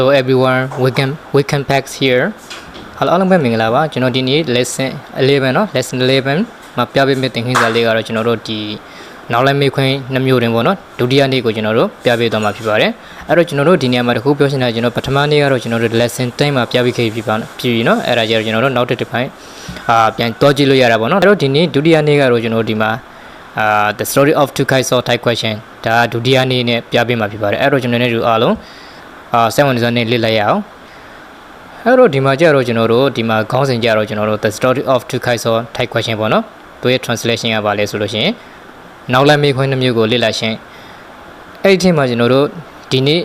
Hello everyone, welcome back here. Hello အားလုံးပဲမင်္ဂလာပါကျွန်တော်ဒီနေ့ lesson 11เนาะ lesson 11မှာပြပေးမယ့်သင်ခန်းစာလေးကတော့ကျွန်တော်တို့ဒီနောက်လိုက်မေးခွန်း2မျိုးတင်ပေါ့နော်ဒုတိယနေ့ကိုကျွန်တော်တို့ပြပေးသွားမှာဖြစ်ပါတယ်အဲ့တော့ကျွန်တော်တို့ဒီနေရာမှာတခုပြောချင်တာကျွန်တော်ပထမနေ့ကတော့ကျွန်တော်တို့ lesson 10မှာပြပေးခဲ့ပြီเนาะအဲ့ဒါကြတော့ကျွန်တော်တို့နောက်တစ်ပိုင်းပြန်တော့ကြည့်လို့ရတာပေါ့နော်အဲ့တော့ဒီနေ့ဒုတိယနေ့ကတော့ကျွန်တော်တို့ဒီမှာthe story of two kites or type question ဒါဒုတိယနေ့နဲ့ပြပေးမှာဖြစ်ပါတယ်အဲ့တော့ကျွန်တော်တို့အားလုံး7 design နဲ့လေ့လာရအောင်အဲ့တော့ဒီမှာကြတော့ကျွန်တော်တို့ဒီမှာခေါင်းစဉ်ကြတော့ကျွန်တော်တို့ the story of two kites or type question ပေါ့နော်သူရဲ့ translation ကပါလဲဆိုလို့ရှိရင်နောက်လိုက်မေးခွန်း2မျိုးကိုလေ့လာရှင်အဲ့ဒီအချိန်မှာကျွန်တော်တို့ဒီနေ့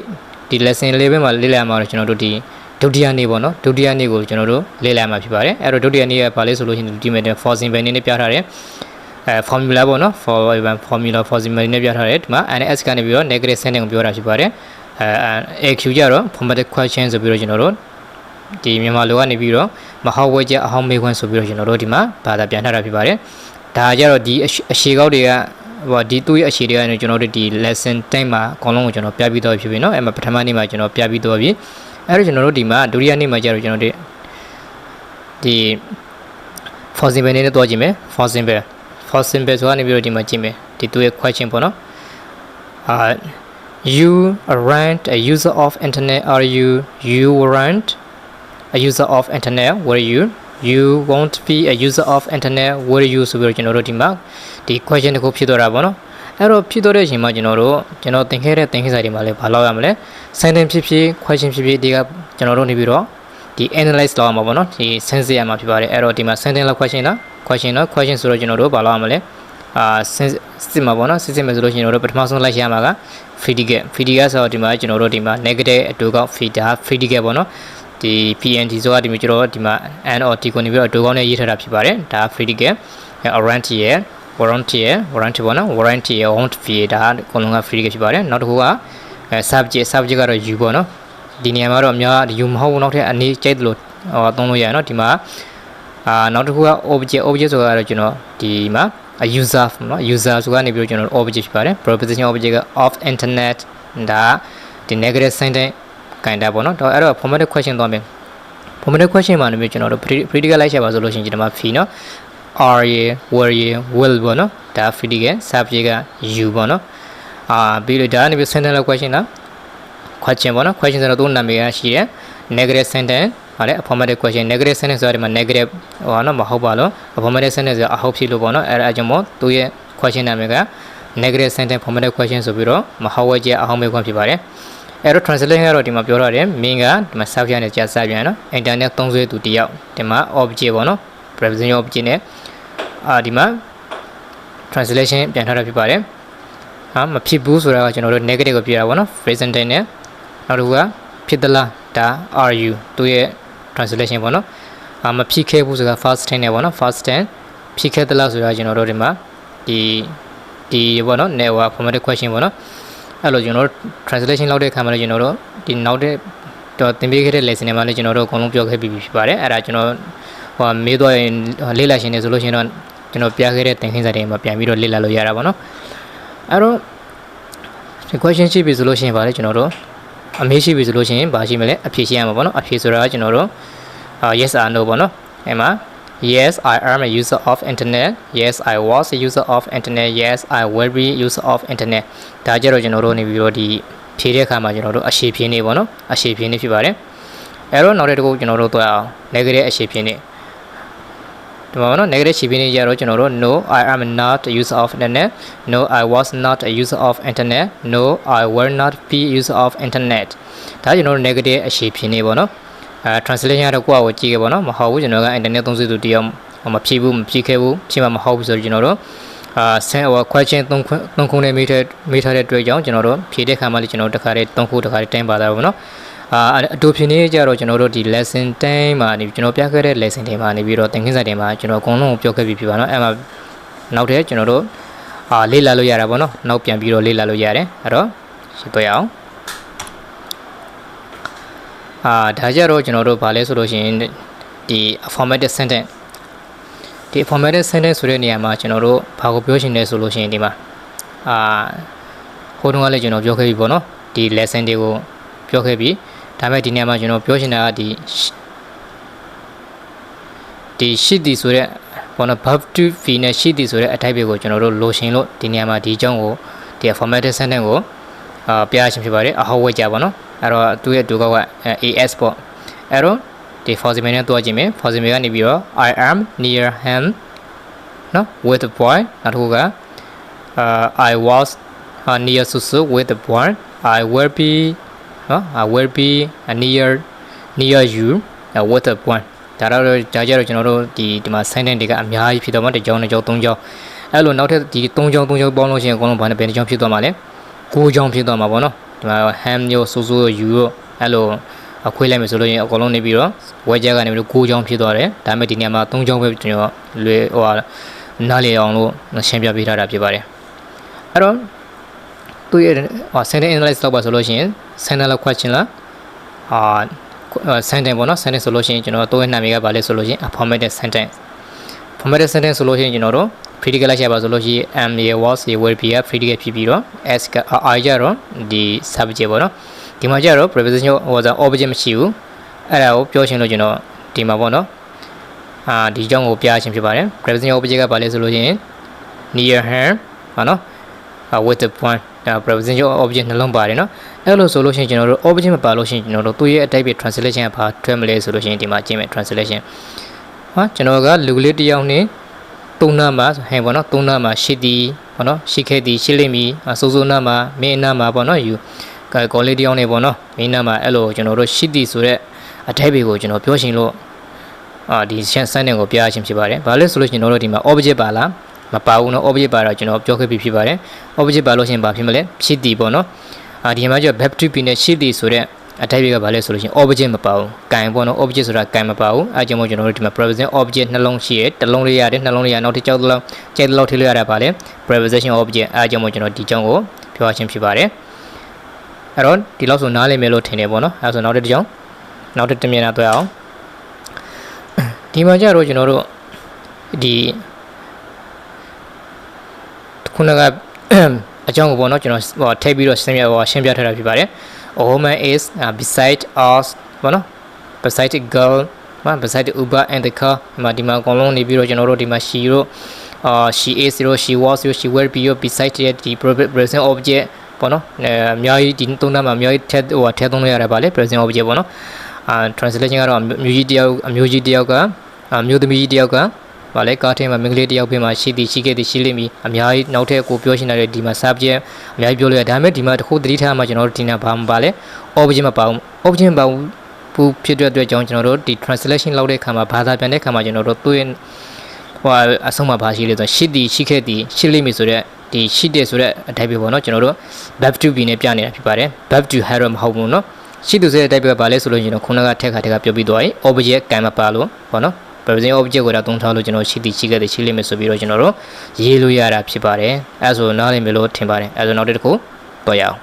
ဒီ lesson 11မှာလေ့လာမှာတော့ကျွန်တော်တို့ဒီဒုတိယနေ့ပေါ့နော်ဒုတိယနေ့ကိုကျွန်တော်တို့လေ့လာမှာဖြစ်ပါတယ်အဲ့တော့ဒုတိယနေ့ကပါလဲဆိုလို့ရှိရင်ဒီမှာ for symbol နဲ့ပြထားတယ်formula ပေါ့နော် formula for symbol နဲ့ပြထားတယ်ဒီမှာ NS ကနေပြီးတော့ negative sending ကိုပြောတာဖြစ်ပါတယ်AQ ကြတော့ formatted question ဆိုပြီးတော့ကျွန်တော်တို့ဒီမြန်မာလိုကနေပြီးတော့မဟုတ်ဝဲကြအဟောင်းမေးခွန်းဆိုပြီးတော့ကျွန်တော်တို့ဒီမှာဘာသာပြန်ထားတာဖြစ်ပါတယ်ဒါကြတော့ဒီအရှေကောက်တွေကဟိုဒီသူ့ရဲ့အရှေတွေကနေကျွန်တော်တို့ဒီ lesson 10မှာအကုန်လုံးကိုကျွန်တော်ပြပြီးတော့ဖြစ်ပြီเนาะအဲ့မှာပထမနေ့မှာကျွန်တော်ပြပြီးတော့ပြီအဲ့တော့ကျွန်တော်တို့ဒီမှာဒုတိယနေ့မှာကြတော့ကျွန်တော်တို့ဒီ for symbol နဲ့တွားကြည့်မယ် for symbol ဆိုကနေပြီးတော့ဒီမှာကြည့်မယ်ဒီသူ့ရဲ့ question ပေါ့နော်you aren't a user of internet are you aren't a user of internet were you won't be a user of internet were you ဆိုပြီးတော့ကျွန်တော်တို့ဒီမှာဒီ question တစ်ခုဖြစ်သွားတာပေါ့နော်အဲ့တော့ဖြစ်သွားတဲ့အချိန်မှာကျွန်တော်သင်ခဲ့တဲ့သင်ခန်းစာတွေမှာလည်းဘာလုပ်ရမလဲ sentence ဖြစ်ဖြစ် question ဖြစ်ဖြစ်ဒီကကျွန်တော်တို့နေပြီးတော့ဒီ analyze လုပ်ရမှာပေါ့နော်ဒီ sense ရမှာဖြစ်ပါတယ်အဲ့တော့ဒီမှာ sentence လား question လား question ဆိုတော့ကျွန်တော်တို့ဘာလုပ်ရမလဲစစ်မှာပေါ့နော်စစ်မယ်ဆိုလို့ရှိရင်တို့ပထမဆုံးလိုက်ရမှာက feedback ဆိုတော့ဒီမှာကျွန်တော်တို့ဒီမှာ negative အတူကောက် feedback ပေါ့နော်ဒီ PNT ဆိုတာဒီမှာကျွန်တော်ဒီမှာ N or T ကိုနေပြီးတော့အတူကောက်နဲ့ရေးထားတာဖြစ်ပါတယ်ဒါ feedback warranty ရယ် warranty ပေါ့နော် warranty ရယ် won't be ဒါအကုန်လုံးက feedback ဖြစ်ပါတယ်နောက်တစ်ခုကsubject ကတော့ you ပေါ့နော်ဒီနေရာမှာတော့အများ you မဟုတ်ဘူးနောက်ထပ်အနေကျိတ်လို့သုံးလို့ရတယ်နော်ဒီမှာနောက်တစ်ခုက object ဆိုတာကတော့ကျွန်တော်ဒီမှာuser เนาะ user ဆိုကနေပြီးတော့ကျွန်တော် object ဖြစ်ပါတယ် proposition object က of internet ဒါဒီ negative sentence ကန်တာပေါ့เนาะတော့အဲ့တော့ formatted question သွားမယ် formatted question မှာနေပြီးကျွန်တော်တို့ predicate လိုက်ချက်ပါဆိုလို့ရှိရင်ဒီမှာ fee เนาะ are you were you will ပေါ့เนาะဒါ predicate subject က you ပေါ့เนาะပြီးလို့ဒါကနေပြီး sentence လောက် question လား question ပေါ့เนาะ question ဆိုတော့သူ့နာမည်ကရှိတယ် negative sentence ဟာလေ affirmative question negative sentence ဆိုတော့ဒီမှာ negative ဟောနော်မဟုတ်ပါလို့ affirmative sentence ဆိုအဟုတ်ဖြစ်လို့ပေါ့နော်အဲ့ဒါကြောင့်မို့သူရဲ့ question နာမည်က negative sentence affirmative question ဆိုပြီးတော့မဟုတ်ဝဲကျအဟုတ်မေးခွန်းဖြစ်ပါတယ်အဲ့တော့ translation ကတော့ဒီမှာပြောထားတယ်မင်းကဒီမှာ subject နဲ့ကြာစပြန်နော် internet သုံးစွဲသူတယောက်ဒီမှာ object ပေါ့နော် preposition object နဲ့ဒီမှာ translation ပြန်ထားတာဖြစ်ပါတယ်မဖြစ်ဘူးဆိုတာကကျွန်တော်တို့ negative ကိုပြောတာပေါ့နော် present tense နဲ့နောက်တစ်ခုကဖြစ်သလားဒါ are you သူရဲ့ translation ပေါ့နော်မဖြစ်ခဲ့ဘူးဆိုတာ first tense နဲ့ပေါ့နော် first tense ဖြစ်ခဲ့သလားဆိုတာကျွန်တော်တို့ဒီမှာဒီပေါ့နော် ne ဟို formatted question ပေါ့နော်အဲ့လိုကျွန်တော်တို့ translation လောက်တဲ့အခါမှာလည်းကျွန်တော်တို့ဒီနောက်တဲ့တော့သင်ပေးခဲ့တဲ့ lesson တွေမှာလည်းကျွန်တော်တို့အကုန်လုံးပြောခဲ့ပြီးဖြစ်ပါတယ်အဲ့ဒါကျွန်တော်ဟိုမေးသွားရင်လေ့လာရှင်နေဆိုလို့ရှိရင်တော့ကျွန်တော်ပြခဲ့တဲ့သင်ခန်းစာတွေမှာပြန်ပြီးတော့လေ့လာလို့ရတာပေါ့နော်အဲ့တော့ဒီ question ရှိပြီဆိုလို့ရှိရင်ဗာလေကျွန်တော်တို့အမေးရှိပြီဆိုလို့ရှိရင်ဘာရှိမလဲအဖြေရှိရမှာပေါ့နော်အဖြေဆိုတာကကျွန်တော်တို့yes or no ပေါ့နော်အဲ့မှာ yes I am a user of internet yes I was a user of internet yes I will be user of internet ဒါကြတော့ကျွန်တော်တို့နေပြီးတော့ဒီဖြေတဲ့အခါမှာကျွန်တော်တို့အရှေ့ဖြေနေပေါ့နော်အရှေ့ဖြေနေဖြစ်ပါတယ်အဲ့တော့နောက်တစ်ခုကျွန်တော်တို့တွေ့အောင် negative အရှေ့ဖြေနေဒီမှာနော် negative ရှေ့ဖြေနေကြတော့ကျွန်တော်တို့ no I am not a user of internet no I was not a user of internet no I will not be user of internet ဒါကျွန်တော်တို့ negative အရှေ့ဖြေနေပေါ့နော်translation ကတော့ကိုယ့်အကိုကြည့်ခဲ့ပေါ့နော်မဟုတ်ဘူးကျွန်တော်က internet သုံးစွဲသူတယောက်မဖြေဘူးမဖြေခဲ့ဘူးဖြေမှာမဟုတ်ဘူးဆိုတော့ကျွန်တော်တို့question 3ခုနဲ့မေးထားတဲ့တွေ့ကြောင်းကျွန်တော်တို့ဖြေတဲ့ခါမှလည်းကျွန်တော်တို့တစ်ခါတည်း3ခုတစ်ခါတည်းတိုင်းပါတာပေါ့နော်အတူဖြစ်နေကြတော့ကျွန်တော်တို့ဒီ lesson 10မှာနေကျွန်တော်ပြခဲ့တဲ့ lesson တွေမှာနေပြီးတော့သင်ခန်းစာတွေမှာကျွန်တော်အကုန်လုံးကိုပြောခဲ့ပြီးဖြစ်ပါနော်အဲ့မှာနောက်ထပ်ကျွန်တော်တို့လေ့လာလို့ရတာပေါ့နော်နောက်ပြန်ပြီးတော့လေ့လာလို့ရတယ်အဲ့တော့ရှင်းပြရအောင်ဒါကြတော့ကျွန်တော်တို့ဗာလဲဆိုလို့ရှိရင်ဒီ formatted sentence ဒီ formatted sentence ဆိုတဲ့နေရာမှာကျွန်တော်တို့ဘာကိုပြောချင်လဲဆိုလို့ရှိရင်ဒီမှာဟိုတုန်းကလည်းကျွန်တော်ပြောခဲ့ပြီပေါ့နော်ဒီ lesson တွေကိုပြောခဲ့ပြီ ဒါပေမဲ့ဒီနေရာမှာကျွန်တော်ပြောချင်တာကဒီရှိသည်ဆိုတဲ့ဘောနော် verb to be နဲ့ရှိသည်ဆိုတဲ့အထိုက်တွေကိုကျွန်တော်တို့လိုရှင်လို့ဒီနေရာမှာဒီအကြောင်းကိုဒီ formatted sentence ကိုပြရခြင်းဖြစ်ပါတယ်အဟောဝဲကြပါနော်အဲ့တော့သူ့ရဲ့ဒုကောက်က as ပေါ့အဲ့တော့ဒီ force main နဲ့တွားခြင်းပဲ force main ကနေပြီးတော့ I am near him နော် with the boy နောက်တစ်ခုကI was near Susu with the boy I will be near you with the boy ဒါကြတော့ကျွန်တော်တို့ဒီမှာ sentence တွေကအများကြီးဖြစ်တော့မှတစ်ကြောင်းတစ်ကြောင်းသုံးကြောင်းအဲ့လိုနောက်ထပ်ဒီ3ကြောင်း3ကြောင်းပေါင်းလို့ရှိရင်အကုန်လုံးဘာနဲ့ဘယ်တစ်ကြောင်းဖြစ်သွားမှာလဲ9ကြောင်းဖြစ်သွားမှာပေါ့နော်ဒီမှာ ham ရော Susu ရော you ရောအဲ့လိုအခွေးလိုက်မယ်ဆိုလို့ရင်အကုန်လုံးနေပြီးတော့ဝဲကြကနေပြီးတော့9ကြောင်းဖြစ်သွားတယ်ဒါပေမဲ့ဒီနေရာမှာ3ကြောင်းပဲကျွန်တော်လွယ်နားလေအောင်လို့ရှင်းပြပေးထားတာဖြစ်ပါတယ်အဲ့တော့သူရဲ့sentence analysis လောက်ပါဆိုလို့ရှိရင် sentence လောက်ခွက်ချင်လားsentence ပေါ့နော် sentence ဆိုလို့ရှိရင်ကျွန်တော်တို့ရဲ့နာမည်ကဘာလဲဆိုလို့ရှိရင် formatted sentence ဆိုလို့ရှိရင်ကျွန်တော်တို့ predicate လိုက်ရပါဆိုလို့ရှိရင် am was will be predicate ဖြစ်ပြီးတော့ s က I ကြတော့ဒီ subject ပေါ့နော်ဒီမှာကြတော့ preposition object မရှိဘူးအဲ့ဒါကိုပြောချင်လို့ကျွန်တော်ဒီမှာပေါ့နော်ဒီအကြောင်းကိုပြချင်ဖြစ်ပါတယ် preposition object ကဘာလဲဆိုလို့ရှိရင် near her ပေါ့နော်with the point preposition object နှလုံးပါတယ်နော်အဲ့လိုဆိုလို့ရှိရင်ကျွန်တော်တို့ object မပါလို့ရှိရင်ကျွန်တော်တို့သူ့ရဲ့အတိုက်ပြ translation ကဘာထွက်မလဲဆိုလို့ရှိရင်ဒီမှာကျင်းမဲ့ translation ကျွန်တော်ကလူကလေးတစ်ယောက်နဲ့သုံးနာမှာဟဲ့ပေါ့နော်သုံးနာမှာရှိသည်ပေါ့နော်ရှိခဲ့သည်ရှိလိမ့်မည်စိုးစိုးနာမှာမင်းနာမှာပေါ့နော် you ကောလေးတစ်ယောက်နဲ့ပေါ့နော်မင်းနာမှာအဲ့လိုကျွန်တော်တို့ရှိသည်ဆိုတဲ့အတိုက်ပြကိုကျွန်တော်ပြောရှင်လို့ဒီ sentence ကိုပြရခြင်းဖြစ်ပါတယ်ဘာလဲဆိုလို့ကျွန်တော်တို့ဒီမှာ object ပါလားမပါဘူးနော် object ပါတော့ကျွန်တော်ပြောခဲ့ပြီးဖြစ်ပါတယ် object ပါလို့ရှိရင်ဘာဖြစ်မလဲဖြစ်သည်ပေါ့နော်ဒီမှာကျ verb to be နဲ့ရှိသည်ဆိုတဲ့အတိုက်ပြကဘာလဲဆိုလို့ရှိရင် object မပါဘူးကံပေါ့နော် object ဆိုတာကံမပါဘူးအဲကြောင့်မို့ကျွန်တော်တို့ဒီမှာ preposition object နှလုံးရှိရတစ်လုံးလေးရတယ်နှလုံးလေးရနောက်တစ်ကြောက်တစ်လုံးကျဲတစ်လုံးထိလို့ရတာပါလေ preposition object အဲကြောင့်မို့ကျွန်တော်ဒီကြောင်းကိုပြောချင်းဖြစ်ပါတယ်အဲ့တော့ဒီလောက်ဆိုနားလည်မယ်လို့ထင်တယ်ပေါ့နော်အဲဆိုနောက်တစ်ကြောင်းနောက်တစ်မျက်နှာတွေ့အောင်ဒီမှာကျတော့ကျွန်တော်တို့ဒီခုနကအကြောင်းကိုပေါ့နော်ကျွန်တော်ထည့်ပြီးတော့ရှင်းပြထားတာဖြစ်ပါတယ်A woman is beside us ပေါ့နော် beside the girl beside the Uber and the car ဒီမှာအကုန်လုံးနေပြီးတော့ကျွန်တော်တို့ဒီမှာ she တို့she is တို့ she was တို့ she will be တို့ beside တဲ့ဒီ present object ပေါ့နော်အများကြီးဒီသုံးနာမှာအများကြီးထည့်သုံးလို့ရတယ်ပါလေ present object ပေါ့နော်translation ကတော့အမျိုးကြီးတယောက်ကမျိုးသမီးတယောက်ကဗာလဲကားထဲမှာမိန်းကလေးတယောက်ပြင်မှာရှိသည်ရှိခဲ့သည်ရှိလိမ့်မည်အများကြီးနောက်ထပ်ကိုပြောရှင်းတဲ့ဒီမှာ subject အများကြီးပြောလို့ရတယ်ဒါပေမဲ့ဒီမှာတစ်ခုသတိထားမှကျွန်တော်တို့ဒီနာဘာမှပါလဲ object မပါဘူး object မပါဘူးဖြစ်တဲ့အတွက်ကြောင့်ကျွန်တော်တို့ဒီ translation လောက်တဲ့ခါမှာဘာသာပြန်တဲ့ခါမှာကျွန်တော်တို့သူ့ရဲ့အဆုံးမှာဘာရှိလဲဆိုတော့ရှိသည်ရှိခဲ့သည်ရှိလိမ့်မည်ဆိုတဲ့ဒီရှိတယ်ဆိုတဲ့အတိုင်းပဲပေါ့နော်ကျွန်တော်တို့ verb to be နဲ့ပြနေတာဖြစ်ပါတယ် verb to have တော့မဟုတ်ဘူးနော်ရှိသူဆိုတဲ့အတိုင်းပဲဘာလဲဆိုလို့ကျွန်တော်ခုနကထက်ကပြောပြီးသွားရင် object ကံမပါလို့ပေါ့နော်preposition object ကိုတော့သုံးထားလို့ကျွန်တော်ရှိသည်ရှိခဲ့သည်ရှိလိမ့်မယ်ဆိုပြီးတော့ကျွန်တော်တို့ရေးလို့ရတာဖြစ်ပါတယ်အဲဆိုနားလည်မယ်လို့ထင်ပါတယ်အဲဆိုနောက်တစ်ခုတော့ရအောင်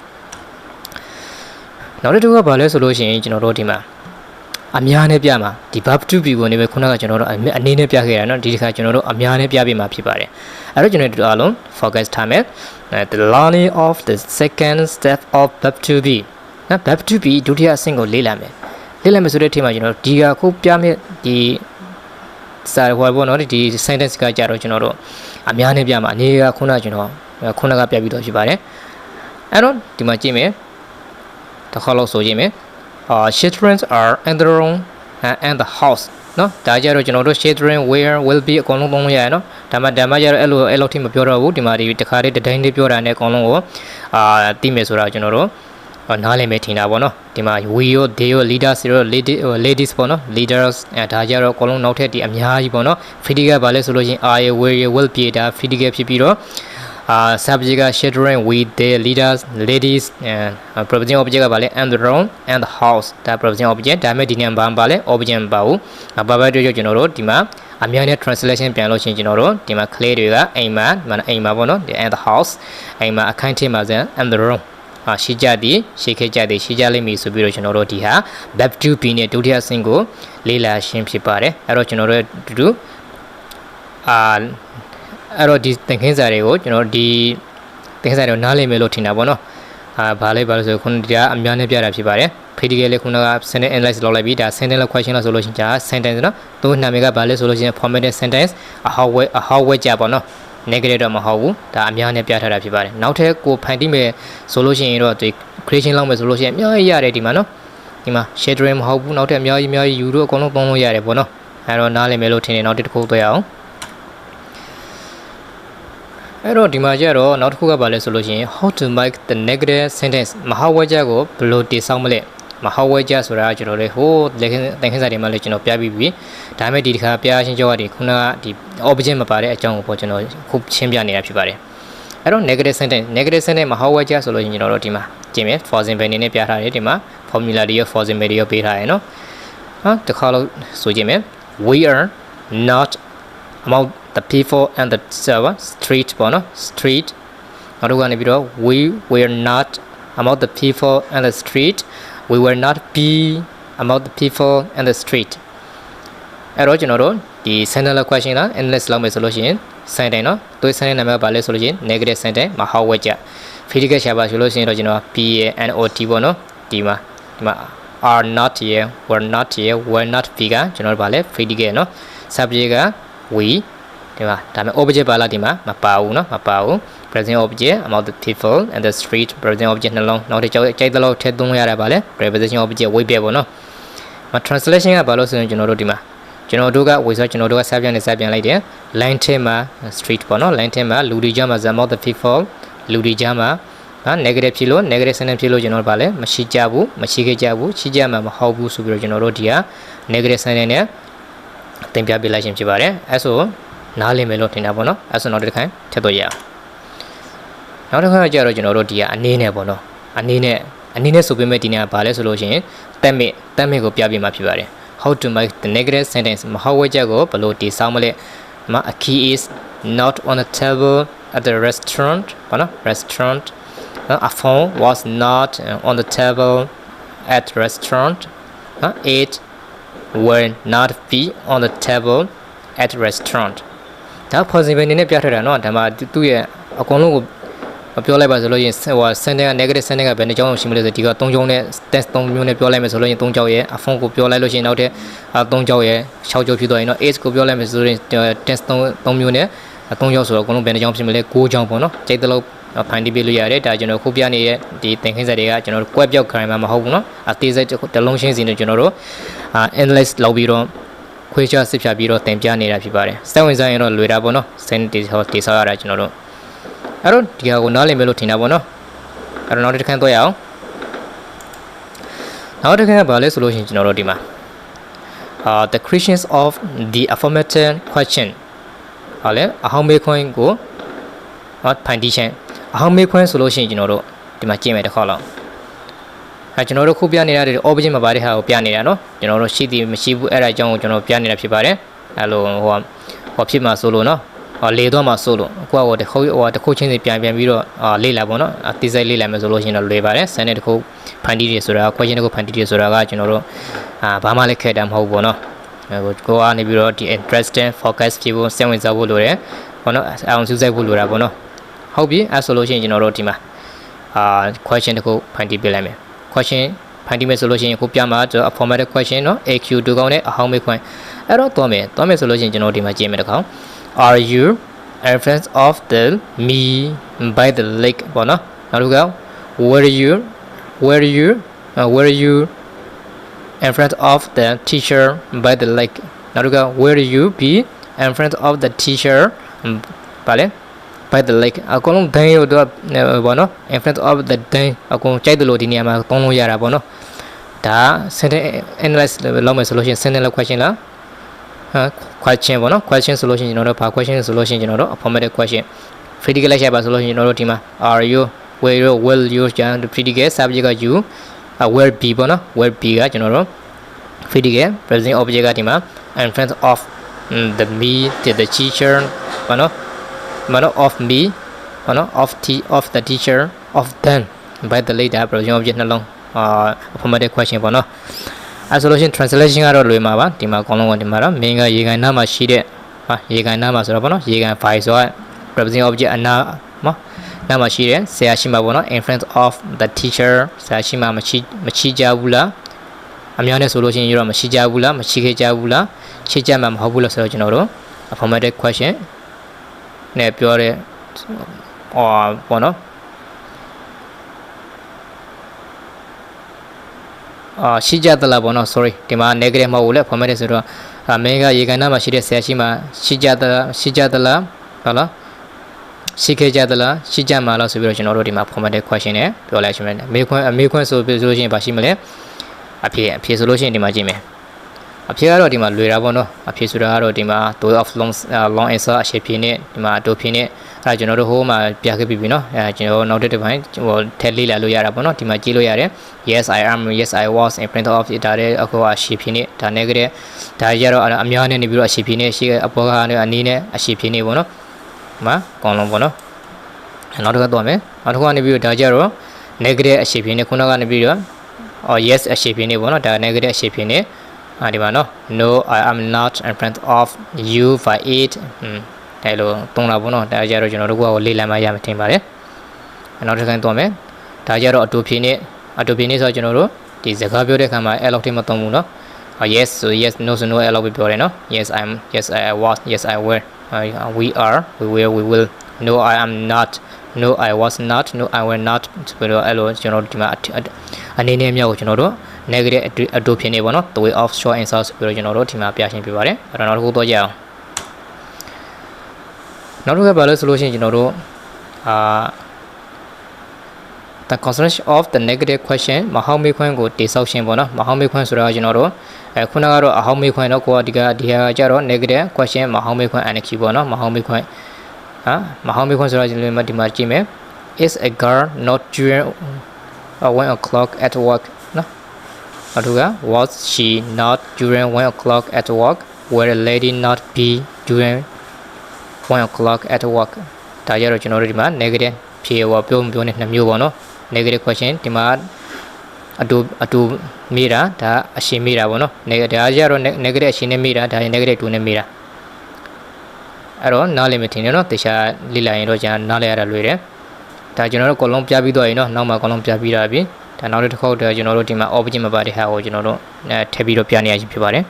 နောက်တစ်ခုကဘာလဲဆိုလို့ရှိရင်ကျွန်တော်တို့ဒီမှာအများနဲ့ပြမှာဒီ verb to be ကိုနေပဲခုနကကျွန်တော်တို့အနေနဲ့ပြခဲ့တာเนาะဒီတစ်ခါကျွန်တော်တို့အများနဲ့ပြပေးမှာဖြစ်ပါတယ်အဲတော့ကျွန်တော်တို့အားလုံး focus time at the learning of the second step of verb to be နော် verb to be ဒုတိယအဆင့်ကိုလေ့လာမယ်ဆိုတဲ့အချိန်မှာကျွန်တော်ဒီကခုပြမယ်ဒီစာဟောပေါ့နော်ဒီ sentence ကကြတော့ကျွန်တော်တို့အများနဲ့ပြမှာအနေကခုနကကျွန်တော်ခုနကပြပြီးတော့ရှိပါတယ်အဲ့တော့ဒီမှာကြည့်မယ်တစ်ခါလောက်ဆိုကြည့်မယ်children are in the room and the house နော်ဒါကြတော့ကျွန်တော်တို့ children where will be အကုန်လုံးသုံးလို့ရတယ်နော်ဒါမှကြတော့အဲ့လိုထိမပြောတော့ဘူးဒီမှာဒီတစ်ခါလေးတိုင်းလေးပြောတာနဲ့အကုန်လုံးကိုသိမယ်ဆိုတာကျွန်တော်တို့နားလည်မယ်ထင်တာပေါ့နော်ဒီမှာ we ရော they ရော leaders ရော ladies ပေါ့နော် leaders ဒါကြတော့အကုန်လုံးနောက်ထပ်ဒီအများကြီးပေါ့နော် predicate ဘာလဲဆိုလို့ရှိရင် I will be ဒါ predicate ဖြစ်ပြီးတော့subject က children we they leaders ladies preposition object ကဘာလဲ and the room and the house ဒါ preposition object ဒါပေမဲ့ဒီနေရာမှာဘာလဲ object မပါဘူးဘာပဲတွေ့ကျွန်တော်တို့ဒီမှာအများနဲ့ translation ပြန်လို့ရှိရင်ကျွန်တော်တို့ဒီမှာ clear တွေကအိမ်မှာပေါ့နော် and the house အိမ်မှာအခန်းထဲမှာ and the roomရှိကြသည်ရှိခဲ့ကြသည်ရှိကြလိမ့်မည်ဆိုပြီးတော့ကျွန်တော်တို့ဒီဟာ verb to be နဲ့ဒုတိယအဆင့်ကိုလေ့လာရှင်းဖြစ်ပါတယ်အဲ့တော့ကျွန်တော်တို့အတူတူအဲ့တော့ဒီသင်ခန်းစာတွေကိုကျွန်တော်ဒီသင်ခန်းစာတွေကိုနားလည်မယ်လို့ထင်တာပေါ့နော် ဘာလဲဆိုခုနကအများနဲ့ပြတာဖြစ်ပါတယ် critical လေခုနက sentence analyze လုပ်လိုက်ပြီးဒါ sentence လောက် question လောက်ဆိုလို့ရှိရင်ဒါ sentence နော်သူနာမည်ကဘာလဲဆိုလို့ရှိရင် formatted sentence အဟောက်ဝဲကြပေါ့နော် negative တော့မဟုတ်ဘူးဒါအများနဲ့ပြထားတာဖြစ်ပါတယ်နောက်ထပ်ကိုဖန်တီးမယ်ဆိုလို့ရှိရင်တော့ဒီ creation လောက်မယ်ဆိုလို့ရှိရင်အများကြီးရတယ်ဒီမှာနော်ဒီမှာ shading မဟုတ်ဘူးနောက်ထပ်အများကြီးယူလို့အကုန်လုံးသုံးလို့ရတယ်ပေါ့နော်အဲ့တော့နားလည်မယ်လို့ထင်တယ်နောက်တစ်ခုတွေ့ရအောင်အဲ့တော့ဒီမှာကျတော့နောက်တစ်ခုကဘာလဲဆိုလို့ရှိရင် how to make the negative sentence မဟာဝဲကြကိုဘယ်လိုတည်ဆောက်မလဲမဟာဝဲကြဆိုတာကျွန်တော်တို့ဟိုလက်ခင်းတင်ခင်းစာတွေမှာလည်းကျွန်တော်ပြပြီးပြီဒါပေမဲ့ဒီတစ်ခါပြရှင်းကြောကဒီခုနကဒီ object မပါတဲ့အကြောင်းကိုပေါ့ကျွန်တော်ခုရှင်းပြနေတာဖြစ်ပါတယ်အဲ့တော့ negative sentence မဟာဝဲကြဆိုလို့ရှိရင်ကျွန်တော်တို့ဒီမှာကြည့်မယ် for example အနေနဲ့ပြထားတယ်ဒီမှာ formula တွေရော for example တွေရောပေးထားရယ်နော်ဟာတစ်ခါလို့ဆိုကြည့်မယ် we are not among the people and the street ပေါ့နော် street နောက်တစ်ခုကနေပြီးတော့ we were not among the people and the street we will not be among the people and the street အဲ့တော့ကျွန်တော်တို့ဒီ sentence question လား endless လောက်မယ်ဆိုလို့ရှိရင် sentence နော်သူ sentence နာမည်ကဘာလဲဆိုလို့ရှိရင် negative sentence မဟာဝဲကြ physical ရှာပါဆိုလို့ရှိရင်တော့ကျွန်တော် p and not ပေါ့နော်ဒီမှာare not here were not here were not be ကကျွန်တော်တို့ဗာလဲ physical နော် subject က we ဒီမှာဒါပေမဲ့ object ပါလားဒီမှာမပါဘူးနော်မပါဘူး present object among the people and the street present object နှလုံးနောက်တစ်ကြောက်ကြိုက်တဲ့လောက်ထည့်သွင်းရတာပါလေ preposition object ဝိပဲပေါ့နော်မ translation ကဘာလို့ဆိုရင်ကျွန်တော်တို့ဒီမှာကျွန်တော်တို့ကဝေဆိုကျွန်တော်တို့ကစပြန်နဲ့စပြန်လိုက်တယ် line ထဲမှာ street ပေါ့နော် line ထဲမှာလူတွေကြားမှာ among the people လူတွေကြားမှာnegative ဖြစ်လို့ negative sentence ဖြစ်လို့ကျွန်တော်တို့ဗာလဲမရှိကြဘူးမရှိခဲ့ကြဘူးရှိကြမှာမဟုတ်ဘူးဆိုပြီးတော့ကျွန်တော်တို့ဒီက negative sentence နဲ့သင်ပြပေးလိုက်ခြင်းဖြစ်ပါတယ်အဲဆိုနားလည်မယ်လို့ထင်တာပေါ့နော်အဲဆိုနောက်တစ်ခါထည့်တော့ရအောင်နောက်တစ်ခါကျတော့ကျွန်တော်တို့ဒီကအနေနဲ့ပေါ့နော်အနေနဲ့ဆိုပေမဲ့ဒီနေ့ကဘာလဲဆိုလို့ရှိရင်တက်မြင့်ကိုပြပြမှာဖြစ်ပါတယ် how to make the negative sentence မဟုတ်ဝဲချက်ကိုဘယ်လိုတည်ဆောက်မလဲa key is not on the table at the restaurant ပေါ့နော် restaurant a phone was not on the table at restaurant it will not be on the table at restaurant ဒါ possible နေနဲ့ပြထားတာเนาะဒါမှသူ့ရဲ့အကုန်လုံးကိုပြောလိုက်ပါဆိုလို့ရင်ဟို sentence က negative sentence ကဘယ်နှကြောင်းရှိမလဲဆိုဒီက3ကြောင်းနဲ့ test 3မျိုးနဲ့ပြောလိုက်မယ်ဆိုလို့ရင်3ကြောင်းရဲ့အဖုန်းကိုပြောလိုက်လို့ရှိရင်နောက်ထပ်3ကြောင်းရဲ့6ကြောင်းဖြစ်သွားရင်တော့ age ကိုပြောလိုက်မယ်ဆိုရင် test 3မျိုးနဲ့3ကြောင်းဆိုတော့အကုန်လုံးဘယ်နှကြောင်းဖြစ်မလဲ9ကြောင်းပေါ့နော်ကြိုက်တဲ့လောက်ဖန်တီးပေးလို့ရတယ်ဒါကျွန်တော်ခုပြနေတဲ့ဒီသင်ခန်းစာတွေကကျွန်တော်တို့ကွက်ပြောက်ခိုင်းမှာမဟုတ်ဘူးเนาะအသေးစိတ်တစ်လုံးရှင်းစီနဲ့ကျွန်တော်တို့analyze လုပ်ပြီးတော့ခွဲခြားစစ်ဖြာပြီးတော့သင်ပြနေတာဖြစ်ပါတယ်စက်ဝင်စားရင်တော့လွယ်တာပေါ့နော်စင်တီဆောက်ရတာကျွန်တော်တို့အဲ့တော့ဒီဟာကိုနားလည်မယ်လို့ထင်တာပေါ့နော်အဲ့တော့နောက်တစ်ခါတော့ရအောင်နောက်တစ်ခါကဘာလဲဆိုလို့ရှိရင်ကျွန်တော်တို့ဒီမှာthe questions of the affirmative question ဟာလေအဟောင်းမေးခွန်းကိုဖန်တီးခြင်းအဟောင်းမေးခွန်းဆိုလို့ရှိရင်ကျွန်တော်တို့ဒီမှာကြည့်မယ်တစ်ခါလောက်ကျွန်တော်တို့ခုပြနေရတဲ့ object မှာပါတဲ့ဟာကိုပြနေတာเนาะကျွန်တော်တို့ရှိသည်မရှိဘူးအဲ့ဒါအကြောင်းကိုကျွန်တော်ပြနေတာဖြစ်ပါတယ်အဲ့လိုဟိုဖြစ်မှာဆိုလို့เนาะလေတော့မှာဆိုလို့အခုကတစ်ခုချင်းစီပြန်ပြီးတော့လေ့လာပေါ့နော်အသေးစိတ်လေ့လာမယ်ဆိုလို့ရှိရင်တော့လွယ်ပါတယ်စမ်းတဲ့တစ်ခုဖန်တီးတယ်ဆိုတာ question တစ်ခုဖန်တီးတယ်ဆိုတာကကျွန်တော်တို့ဘာမှလည်းခက်တာမဟုတ်ဘူးပေါ့နော်ကိုကနေပြီးတော့ဒီ interesting focus ဖြစ်ဖို့စိတ်ဝင်စားဖို့လိုတယ်ပေါ့နော်အောင်စူးစိုက်ဖို့လိုတာပေါ့နော်ဟုတ်ပြီအဲဆိုလို့ရှိရင်ကျွန်တော်တို့ဒီမှာquestion တစ်ခုဖန်တီးပေးလိုက်မယ် question ဖန်တီးမယ်ဆိုလို့ရှိရင်ခုပြမှာကျွန်တော် formatted question เนาะ AQ 2ကောင်းနဲ့အဟောင်းမေးခွန်းအဲ့တော့သွားမယ်ဆိုလို့ရှိရင်ကျွန်တော်ဒီမှာကြည့်မယ်တစ်ခါAre you in front of the me by the lake ပေါ့နော်နောက်တစ်ခါ were you in front of the teacher by the lake နောက်တစ်ခါ were you be in front of the teacher ပါလေ by the lake အကုန်လုံးဒိုင်းရောတော့ပေါ့နော် in front of the ဒိုင်းအကုန်ကြိုက်တယ်လို့ဒီနေရာမှာသုံးလို့ရတာပေါ့နော်ဒါ sentence analyze လောက်မယ်ဆိုလို့ရှိရင် sentence question လားquestion ပေါ့နော် question ဆိုလို့ရှိရင်ကျွန်တော်တို့ဘာ question ဆိုလို့ရှိရင်ကျွန်တော်တို့ affirmative question predicate လိုက်ရပါဆိုလို့ရှိရင်ကျွန်တော်တို့ဒီမှာ are you will you ကျန် predicate subject က you will be ပေါ့နော် will be ကကျွန်တော်တို့ predicate present object ကဒီမှာ in front of the me the teacher ပေါ့နော် of me ပေါ့နော် of the teacher of them by the later present object နှလုံးaffirmative question ပေါ့နော်အဲဆိုလို့ရှိရင် translation ကတော့လွယ်မှာပါဒီမှာအကုန်လုံးကဒီမှာတော့ main ကရေကန်နားမှာရှိတဲ့ရေကန်နားမှာဆိုတော့ပေါ့နော်ရေကန် file ဆိုတော့ preposition object အနာနော် နောက်မှရှိတယ်ဆရာရှိမှာပေါ့နော် in front of the teacher ဆရာရှိမှာမရှိကြဘူးလားအများနဲ့ဆိုလို့ရှိရင်ရောမရှိကြဘူးလားမရှိခဲ့ကြဘူးလားရှိကြမှာမဟုတ်ဘူးလို့ဆိုတော့ကျွန်တော်တို့ affirmative question နဲ့ပြောတဲ့ပေါ့နော်ရှိကြသလားပေါ့နော် sorry ဒီမှာ negative မဟုတ်ဘူးလေ affirmative ဆိုတော့မင်းကရေကန်နာမှာရှိတဲ့ဆရာရှိမှာရှိကြသလားဟုတ်လားရှိခဲ့ကြသလားရှိကြမှာလားဆိုပြီးတော့ကျွန်တော်တို့ဒီမှာ affirmative question နဲ့ပြောလိုက်ရှင်မယ်မေးခွန်းဆိုပြီးလို့ရှိရင်ဘာရှိမလဲအဖြေဆိုလို့ရှိရင်ဒီမှာကြည့်မယ်အဖြေကတော့ဒီမှာလွယ်တာပေါ့နော်အဖြေဆိုတာကတော့ဒီမှာ do of long answer အရှင်းဖြေနဲ့ဒီမှာဒိုဖြေနဲ့အဲ့ကျွန်တော်တို့ဟိုမှာပြခဲ့ပြီးပြီနော်ကျွန်တော်နောက်တစ်ပိုင်းဟိုထည့်လေးလာလို့ရတာပေါ့နော်ဒီမှာကြည့်လို့ရတယ် yes I am yes I was in front of it ဒါလည်းအခုအရှင်းဖြေနဲ့ဒါနဲ့ကြတဲ့ဒါကြတော့အများနဲ့နေပြီးတော့အရှင်းဖြေနဲ့ရှိအပေါ်ကနေအနည်းနဲ့အရှင်းဖြေနဲ့ပေါ့နော်ဒီမှာကောင်းလုံးပေါ့နော်နောက်တစ်ခါတော့မယ်နောက်တစ်ခါကနေပြီးတော့ဒါကြတော့ negative အရှင်းဖြေနဲ့ခုနကနေပြီးတော့yes အရှင်းဖြေနဲ့ပေါ့နော်ဒါ negative အရှင်းဖြေနဲ့ဒီမှာနော် no I am not in front of you by it ဒါလိုသုံးတာပေါ့နော်ဒါကြတော့ကျွန်တော်တို့ကလေးလံမရမထင်ပါတယ်နောက်တစ်ခါတော့မယ်ဒါကြတော့အတူဖြေနဲ့ဆိုတော့ကျွန်တော်တို့ဒီစကားပြောတဲ့အခါမှာအဲ့လောက်ထိမသုံးဘူးနော်yes so yes no so no အဲ့လောက်ပဲပြောတယ်နော် yes I am yes I was yes I were we are we were we will no I am not no I was not no I were not ဆိုတော့အဲ့လိုကျွန်တော်တို့ဒီမှာအနေနဲ့မြောက်ကိုကျွန်တော်တို့ negative အတူဖြစ်နေပေါ့နော် the way of short answer ဆိုပြီးတော့ကျွန်တော်တို့ဒီမှာပြရှင်းပြပါတယ်အဲ့တော့နောက်တစ်ခုတော့ကြအောင်နောက်တစ်ခုကဘာလဲဆိုလို့ရှိရင်ကျွန်တော်တို့the consideration of the negative question မဟုတ်မေးခွန်းကိုတိဆောက်ရှင်းပေါ့နော်မဟုတ်မေးခွန်းဆိုတာကျွန်တော်တို့ခုနကတော့အဟောင်းမေးခွန်းတော့ကိုကဒီဟာကြတော့ negative question မဟုတ်မေးခွန်း NQ ပေါ့နော်မဟုတ်မေးခွန်းမဟုတ်မေးခွန်းဆိုတာကျွန်တော်ဒီမှာကြည့်မယ် is a girl not during 1 o'clock at work နော်နောက်တစ်ခုက was she not during 1 o'clock at work were a lady not be during 1 o'clock at work ဒါကြတော့ကျွန်တော်တို့ဒီမှာ negative ဖြေပြောနေနှစ်မျိုးပေါ့နော် negative question ဒီမှာအတူမေးတာဒါအရှင်းမေးတာပေါ့နော် negative ဒါကြတော့ negative အရှင်းနဲ့မေးတာဒါ negative 2နဲ့မေးတာအဲ့တော့နားလည်မထင်နဲ့နော်တခြားလေ့လာရင်တော့ကျွန်တော်နားလည်ရတာလွယ်တယ်ဒါကျွန်တော်တို့ column ပြပြီးတော့ရင်နော်နောက်မှာ column ပြပြီးတာပြီဒါနောက်တစ်ခေါက်တည်းကျွန်တော်တို့ဒီမှာ object မပါတဲ့ဟာကိုကျွန်တော်တို့ထည့်ပြီးတော့ပြနေရခြင်းဖြစ်ပါတယ်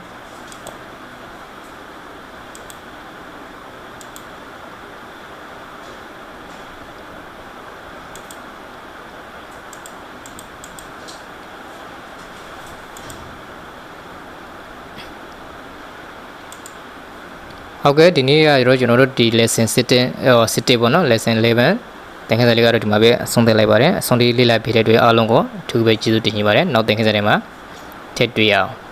ဟုတ်ကဲ့ဒီနေ့ကတော့ကျွန်တော်တို့ဒီ lesson 7ပေါ့နော် lesson 11သင်ခန်းစာလေးကတော့ဒီမှာပဲအဆုံးသတ်လိုက်ပါတယ်အဆုံးလေးလေ့လာပြတဲ့အတွက်အားလုံးကိုအထူးပဲကျေးဇူးတင်ပါတယ်နောက်သင်ခန်းစာတွေမှာထည့်တွေ့ရအောင်